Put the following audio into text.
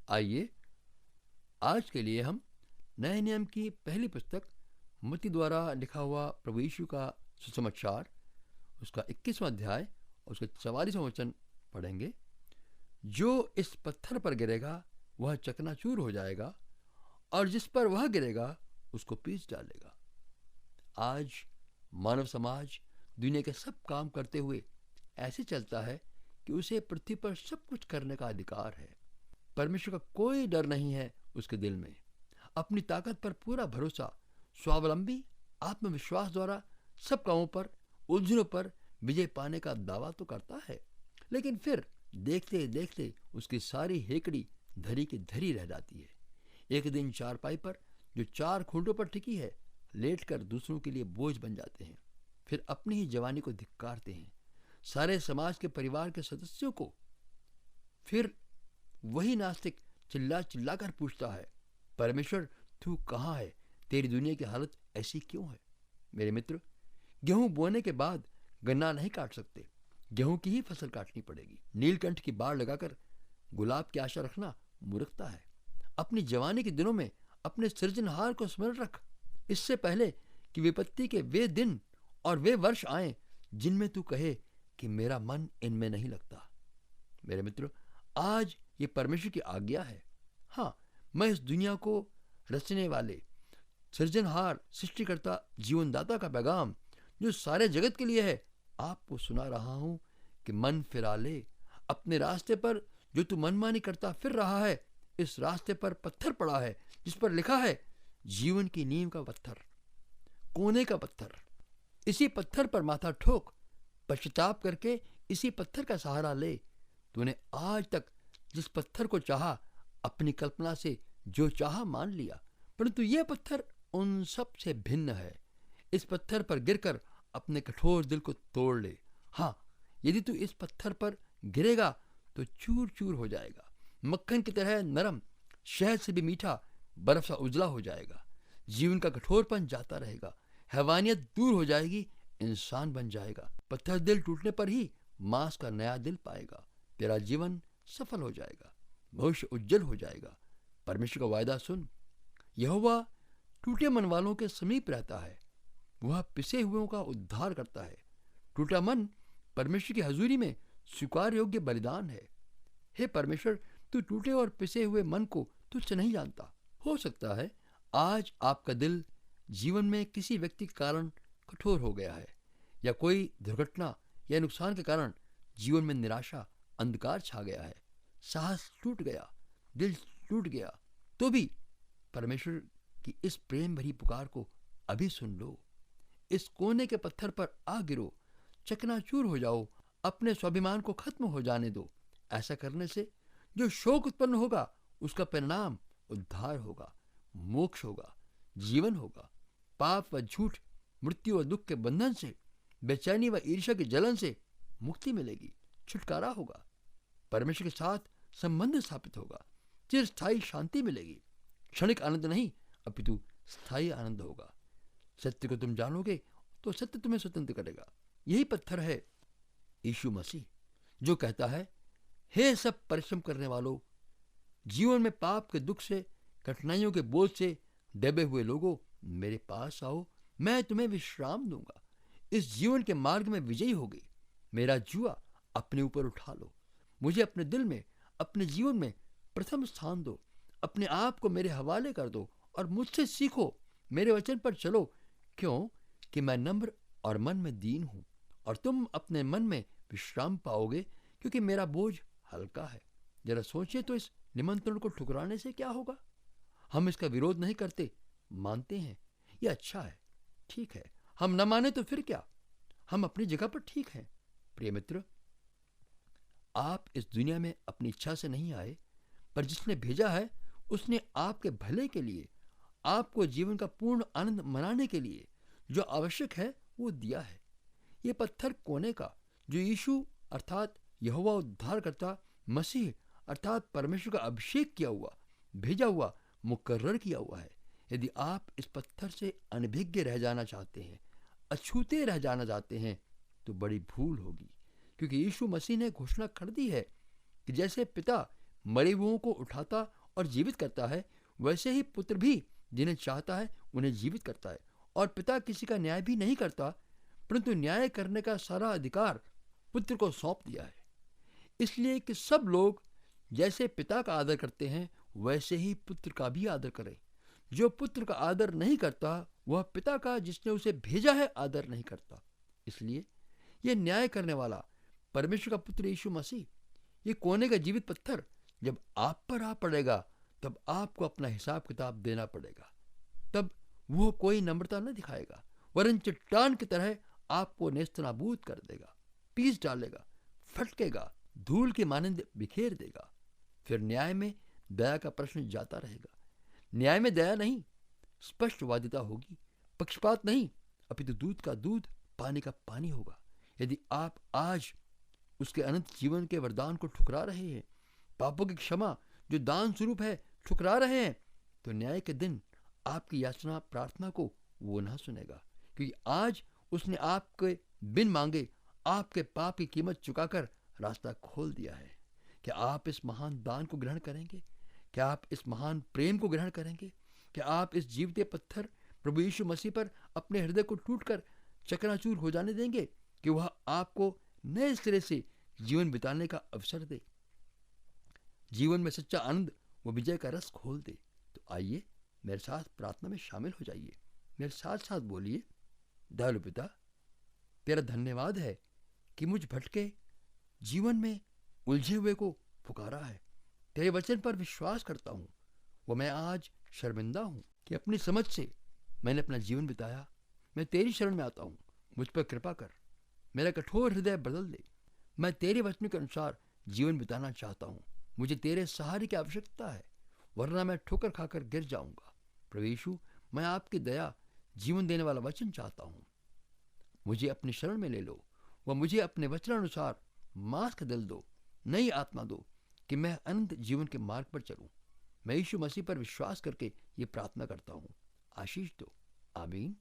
आइए आज के लिए हम नए नियम की पहली पुस्तक मत्ती द्वारा लिखा हुआ प्रभु यीशु का सुसमाचार, उसका 21वां अध्याय और उसके 44वां वचन पढ़ेंगे। जो इस पत्थर पर गिरेगा वह चकनाचूर हो जाएगा और जिस पर वह गिरेगा उसको पीस डालेगा। आज मानव समाज दुनिया के सब काम करते हुए ऐसे चलता है कि उसे पृथ्वी पर सब कुछ करने का अधिकार है। परमेश्वर का कोई डर नहीं है उसके दिल में। अपनी ताकत पर पूरा भरोसा, स्वावलंबी आत्मविश्वास द्वारा सब कामों पर, उलझनों पर विजय पाने का दावा तो करता है, लेकिन फिर देखते देखते उसकी सारी हेकड़ी धरी की धरी रह जाती है। एक दिन चारपाई पर जो 4 खूंटों पर टिकी है, लेटकर दूसरों के लिए बोझ बन जाते हैं। फिर अपनी ही जवानी को धिक्कारते हैं, सारे समाज के परिवार के सदस्यों को। फिर वही नास्तिक चिल्ला चिल्ला कर पूछता है, परमेश्वर तू कहाँ है? तेरी दुनिया की हालत ऐसी क्यों है? मेरे मित्र, गेहूं बोने के बाद गन्ना नहीं काट सकते, गेहूं की ही फसल काटनी पड़ेगी। नीलकंठ की बाड़ लगाकर गुलाब की आशा रखना मूर्खता है। अपनी जवानी के दिनों में अपने सृजनहार को स्मरण रख, इससे पहले कि विपत्ति के वे दिन और वे वर्ष आए जिनमें तू कहे कि मेरा मन इनमें नहीं लगता। मेरे मित्र, आज ये परमेश्वर की आज्ञा है। हाँ, मैं इस दुनिया को रचने वाले सृजनहार सृष्टिकर्ता जीवनदाता का पैगाम जो सारे जगत के लिए है आपको सुना रहा हूं कि मन फिरा ले। अपने रास्ते पर जो तू मनमानी करता फिर रहा है, इस रास्ते पर पत्थर पड़ा है जिस पर लिखा है जीवन की नींव का पत्थर, कोने का पत्थर। इसी पत्थर पर माथा ठोक, पश्चाताप करके इसी पत्थर का सहारा ले। तूने आज तक जिस पत्थर को चाहा, अपनी कल्पना से जो चाहा मान लिया, परंतु यह पत्थर उन सब से भिन्न है। इस पत्थर पर गिरकर अपने कठोर दिल को तोड़ ले। हाँ, यदि तू इस पत्थर पर गिरेगा तो चूर चूर हो जाएगा, मक्खन की तरह नरम, शहद से भी मीठा, बर्फ सा उजला हो जाएगा। जीवन का कठोरपन जाता रहेगा, हैवानियत दूर हो जाएगी, इंसान बन जाएगा। पत्थर दिल टूटने पर ही मांस का नया दिल पाएगा। तेरा जीवन सफल हो जाएगा, भविष्य उज्जवल हो जाएगा। परमेश्वर का वायदा सुन, यहोवा टूटे मन वालों के समीप रहता है, वह पिसे हुओं का उद्धार करता है। टूटा मन परमेश्वर की हजूरी में स्वीकार योग्य बलिदान है। हे परमेश्वर, तू टूटे और पिसे हुए मन को तुझसे नहीं जानता। हो सकता है आज आपका दिल जीवन में किसी व्यक्ति के कारण कठोर हो गया है, या कोई दुर्घटना या नुकसान के कारण जीवन में निराशा, अंधकार छा गया है, साहस टूट गया, दिल टूट गया। तो भी परमेश्वर की इस प्रेम भरी पुकार को अभी सुन लो। इस कोने के पत्थर पर आ गिरो, चकनाचूर हो जाओ, अपने स्वाभिमान को खत्म हो जाने दो। ऐसा करने से जो शोक उत्पन्न होगा उसका परिणाम उद्धार होगा, मोक्ष होगा, जीवन होगा। पाप व झूठ, मृत्यु व दुख के बंधन से, बेचैनी व ईर्ष्या की जलन से मुक्ति मिलेगी, छुटकारा होगा, परमेश्वर के साथ संबंध स्थापित होगा, चिरस्थायी शांति मिलेगी। क्षणिक आनंद नहीं अपितु स्थायी आनंद होगा। सत्य को तुम जानोगे तो सत्य तुम्हें स्वतंत्र करेगा। यही पत्थर है यीशु मसीह, जो कहता है, हे सब परिश्रम करने वालों, जीवन में पाप के दुख से, कठिनाइयों के बोझ से दबे हुए लोगों, मेरे पास आओ, मैं तुम्हें विश्राम दूंगा। इस जीवन के मार्ग में विजयी होगी। मेरा जुआ अपने ऊपर उठा लो, मुझे अपने दिल में, अपने जीवन में प्रथम स्थान दो। अपने आप को मेरे हवाले कर दो और मुझसे सीखो, मेरे वचन पर चलो, क्यों कि मैं नम्र और मन में दीन हूं, और तुम अपने मन में विश्राम पाओगे, क्योंकि मेरा बोझ हल्का है। जरा सोचिए तो इस निमंत्रण को ठुकराने से क्या होगा? हम इसका विरोध नहीं करते, मानते हैं यह अच्छा है, ठीक है। हम न माने तो फिर क्या, हम अपनी जगह पर ठीक हैं। प्रिय मित्र, आप इस दुनिया में अपनी इच्छा से नहीं आए, पर जिसने भेजा है उसने आपके भले के लिए, आपको जीवन का पूर्ण आनंद मनाने के लिए जो आवश्यक है वो दिया है। ये पत्थर कोने का, जो यीशु अर्थात यहोवा उद्धारकर्ता मसीह अर्थात परमेश्वर का अभिषेक किया हुआ, भेजा हुआ, मुकर्रर किया हुआ है। यदि आप इस पत्थर से अनभिज्ञ रह जाना चाहते हैं, अछूते रह जाना चाहते हैं, तो बड़ी भूल होगी, क्योंकि यीशु मसीह ने घोषणा कर दी है कि जैसे पिता मरे हुओं को उठाता और जीवित करता है, वैसे ही पुत्र भी जिन्हें चाहता है उन्हें जीवित करता है। और पिता किसी का न्याय भी नहीं करता, परंतु न्याय करने का सारा अधिकार पुत्र को सौंप दिया है, इसलिए कि सब लोग जैसे पिता का आदर करते हैं वैसे ही पुत्र का भी आदर करें। जो पुत्र का आदर नहीं करता वह पिता का जिसने उसे भेजा है आदर नहीं करता। इसलिए यह न्याय करने वाला परमेश्वर का पुत्र यीशु मसीह, ये कोने का जीवित पत्थर, जब आप पर आ पड़ेगा तब आपको अपना हिसाब किताब देना पड़ेगा। तब वो कोई नम्रता न दिखाएगा, वरन चट्टान की तरह आपको नेस्तनाबूद कर देगा, पीस डालेगा, फटकेगा, धूल की मानंद बिखेर देगा। फिर न्याय में दया का प्रश्न जाता रहेगा। न्याय में दया नहीं, स्पष्टवादिता होगी, पक्षपात नहीं, अपितु दूध का दूध, पानी का पानी होगा। यदि आप आज उसके अनंत जीवन के वरदान को ठुकरा रहे हैं, पापों की क्षमा जो दान स्वरूप है ठुकरा रहे हैं, तो न्याय के दिन आपकी याचना प्रार्थना को वो ना सुनेगा, क्योंकि आज उसने आपके बिन मांगे आपके पाप की कीमत चुकाकर रास्ता खोल दिया है। क्या आप इस महान दान को ग्रहण करेंगे? क्या आप इस महान प्रेम को ग्रहण करेंगे? क्या आप इस जीवते पत्थर प्रभु यीशु मसीह पर अपने हृदय को टूटकर चकनाचूर हो जाने देंगे कि वह आपको नए सिरे से जीवन बिताने का अवसर दे, जीवन में सच्चा आनंद व विजय का रस खोल दे? तो आइए मेरे साथ प्रार्थना में शामिल हो जाइए। मेरे साथ साथ बोलिए, दयालु पिता, तेरा धन्यवाद है कि मुझ भटके जीवन में उलझे हुए को पुकारा है। तेरे वचन पर विश्वास करता हूँ। वो मैं आज शर्मिंदा हूँ कि अपनी समझ से मैंने अपना जीवन बिताया। मैं तेरी शरण में आता हूँ, मुझ पर कृपा कर, मेरा कठोर हृदय बदल दे। मैं तेरे वचन के अनुसार जीवन बिताना चाहता हूँ। मुझे तेरे सहारे की आवश्यकता है, वरना मैं ठोकर खाकर गिर जाऊंगा। प्रभु यीशु, मैं आपकी दया जीवन देने वाला वचन चाहता हूँ। मुझे अपनी शरण में ले लो व मुझे अपने वचनानुसार मांस का दिल दो, नई आत्मा दो कि मैं अनंत जीवन के मार्ग पर चलूं। मैं यीशु मसीह पर विश्वास करके ये प्रार्थना करता हूँ। आशीष दो। आमीन।